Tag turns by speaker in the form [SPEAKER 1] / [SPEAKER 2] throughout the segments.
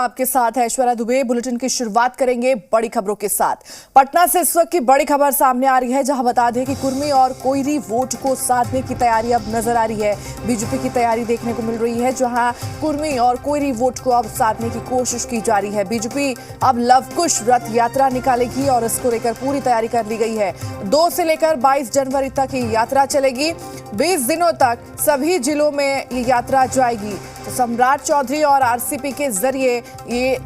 [SPEAKER 1] आपके साथ है ऐश्वर्या दुबे। बुलेटिन की शुरुआत करेंगे बड़ी खबरों के साथ। पटना से इस वक्त की बड़ी खबर सामने आ रही है, जहां बता दें कि कुर्मी और कोयरी वोट को साधने की तैयारी अब नजर आ रही है। बीजेपी की तैयारी देखने को मिल रही है, जहां कुर्मी और कोयरी वोट को अब साधने की कोशिश की जा रही है। बीजेपी अब लवकुश रथ यात्रा निकालेगी और इसको लेकर पूरी तैयारी कर ली गई है। 2 से लेकर 22 जनवरी तक ये यात्रा चलेगी। 20 दिनों तक सभी जिलों में ये यात्रा जाएगी। तो सम्राट चौधरी और आरसीपी के जरिए ये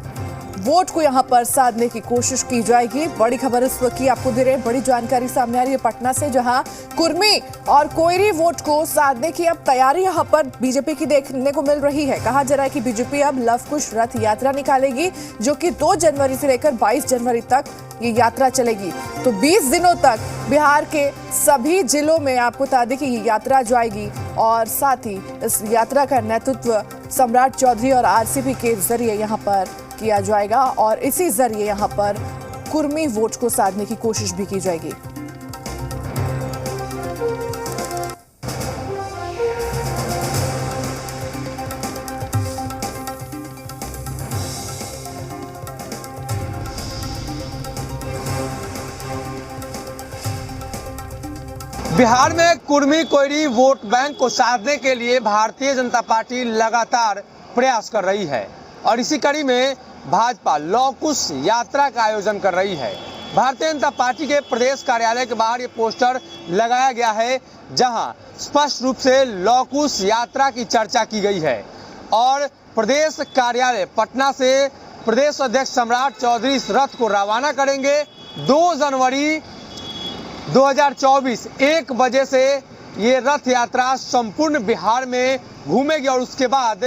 [SPEAKER 1] वोट को यहां पर साधने की कोशिश की जाएगी। बड़ी खबर इस वक्त की आपको दे रहे हैं, बड़ी जानकारी सामने आ रही है पटना से, जहां कुर्मी और कोयरी वोट को साधने की अब तैयारी यहां पर बीजेपी की देखने को मिल रही है। कहा जा रहा है कि बीजेपी अब लवकुश रथ यात्रा निकालेगी, जो कि 2 जनवरी से लेकर 22 जनवरी तक ये यात्रा चलेगी। तो 20 दिनों तक बिहार के सभी जिलों में आपको बता दें कि ये यात्रा जाएगी और साथ ही इस यात्रा का नेतृत्व सम्राट चौधरी और आरसीपी के जरिए यहां पर किया जाएगा और इसी जरिए यहां पर कुर्मी वोट को साधने की कोशिश भी की जाएगी।
[SPEAKER 2] बिहार में कुर्मी कोयरी वोट बैंक को साधने के लिए भारतीय जनता पार्टी लगातार प्रयास कर रही है और इसी कड़ी में भाजपा लवकुश यात्रा का आयोजन कर रही है। भारतीय जनता पार्टी के प्रदेश कार्यालय के बाहर ये पोस्टर लगाया गया है, जहां स्पष्ट रूप से लवकुश यात्रा की चर्चा की गई है और प्रदेश कार्यालय पटना से प्रदेश अध्यक्ष सम्राट चौधरी इस रथ को रवाना करेंगे। 2 जनवरी 2024 1 बजे से ये रथ यात्रा संपूर्ण बिहार में घूमेगी और उसके बाद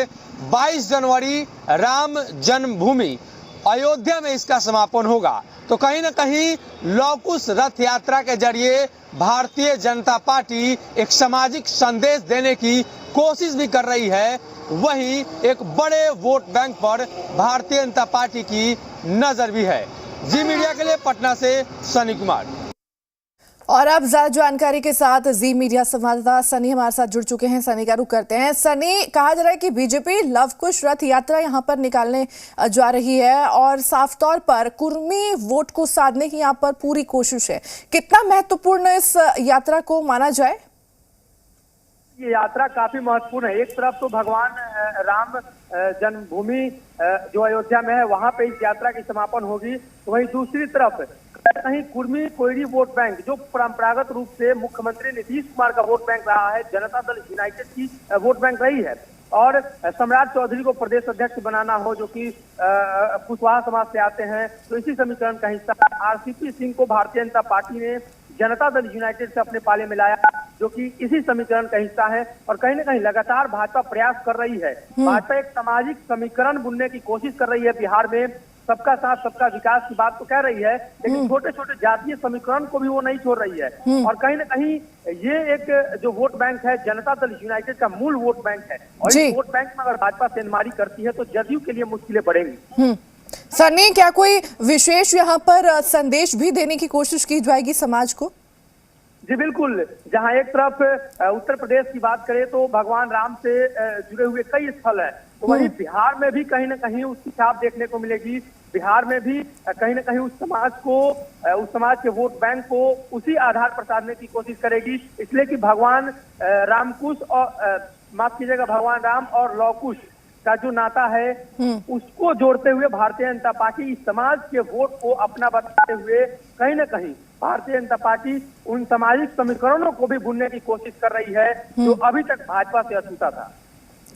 [SPEAKER 2] 22 जनवरी राम जन्मभूमि अयोध्या में इसका समापन होगा। तो कहीं ना कहीं लवकुश रथ यात्रा के जरिए भारतीय जनता पार्टी एक सामाजिक संदेश देने की कोशिश भी कर रही है। वहीं एक बड़े वोट बैंक पर भारतीय जनता पार्टी की नजर भी है। जी मीडिया के लिए पटना से सनी कुमार।
[SPEAKER 1] और अब ज्यादा जानकारी के साथ जी मीडिया संवाददाता सनी हमारे साथ जुड़ चुके हैं। सनी का रुख करते हैं। सनी, कहा जा रहा है कि बीजेपी लवकुश रथ यात्रा यहां पर निकालने जा रही है और साफ तौर पर कुर्मी वोट को साधने की यहां पर पूरी कोशिश है। कितना महत्वपूर्ण इस यात्रा को माना जाए?
[SPEAKER 3] ये यात्रा काफी महत्वपूर्ण है। एक तरफ तो भगवान राम जन्मभूमि जो अयोध्या में है, वहां पे इस यात्रा की समापन होगी। तो वहीं दूसरी तरफ कहीं कुर्मी कोयरी वोट बैंक, जो परंपरागत रूप से मुख्यमंत्री नीतीश कुमार का वोट बैंक रहा है, जनता दल यूनाइटेड की वोट बैंक रही है और सम्राट चौधरी को प्रदेश अध्यक्ष बनाना हो, जो कि कुशवाहा समाज से आते हैं, तो इसी समीकरण का हिस्सा आरसीपी सिंह को भारतीय जनता पार्टी ने जनता दल यूनाइटेड से अपने पाले मिलाया, जो कि इसी समीकरण का हिस्सा है। और कहीं ना कहीं लगातार भाजपा प्रयास कर रही है। भाजपा एक सामाजिक समीकरण बुनने की कोशिश कर रही है बिहार में। सबका साथ सबका विकास की बात तो कह रही है, लेकिन छोटे छोटे जातीय समीकरण को भी वो नहीं छोड़ रही है। और कहीं ना कहीं ये एक जो वोट बैंक है, जनता दल यूनाइटेड का मूल वोट बैंक है और इस वोट बैंक में अगर भाजपा सेंधमारी करती है तो जदयू के लिए मुश्किलें बढ़ेंगी।
[SPEAKER 1] सनी, क्या कोई विशेष यहाँ पर संदेश भी देने की कोशिश की जाएगी समाज को?
[SPEAKER 3] जी बिल्कुल। जहां एक तरफ उत्तर प्रदेश की बात करें तो भगवान राम से जुड़े हुए कई स्थल है, तो वहीं बिहार में भी कहीं ना कहीं उसकी छाप देखने को मिलेगी। बिहार में भी कहीं ना कहीं उस समाज के वोट बैंक को उसी आधार पर साधने की कोशिश करेगी, इसलिए कि भगवान रामकुश और माफ कीजिएगा भगवान राम और लवकुश का जो नाता है, उसको जोड़ते हुए भारतीय जनता पार्टी इस समाज के वोट को अपना बताते हुए कहीं ना कहीं भारतीय जनता पार्टी उन सामाजिक समीकरणों को भी बुनने की कोशिश कर रही है, जो अभी तक भाजपा से अछूता था।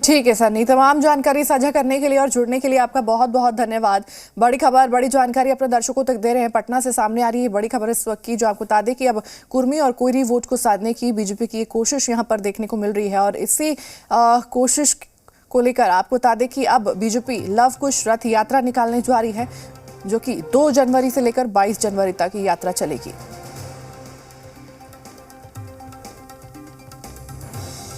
[SPEAKER 1] ठीक है सनी, तमाम जानकारी साझा करने के लिए और जुड़ने के लिए आपका बहुत बहुत धन्यवाद। बड़ी खबर, बड़ी जानकारी अपने दर्शकों तक दे रहे हैं। पटना से सामने आ रही है बड़ी खबर इस वक्त की, जो आपको बता दें कि अब कुर्मी और कोयरी वोट को साधने की बीजेपी की कोशिश यहां पर देखने को मिल रही है और इसी कोशिश को लेकर आपको बता दें कि अब बीजेपी लवकुश रथ यात्रा निकालने जा रही है, जो कि 2 जनवरी से लेकर 22 जनवरी तक ये यात्रा चलेगी।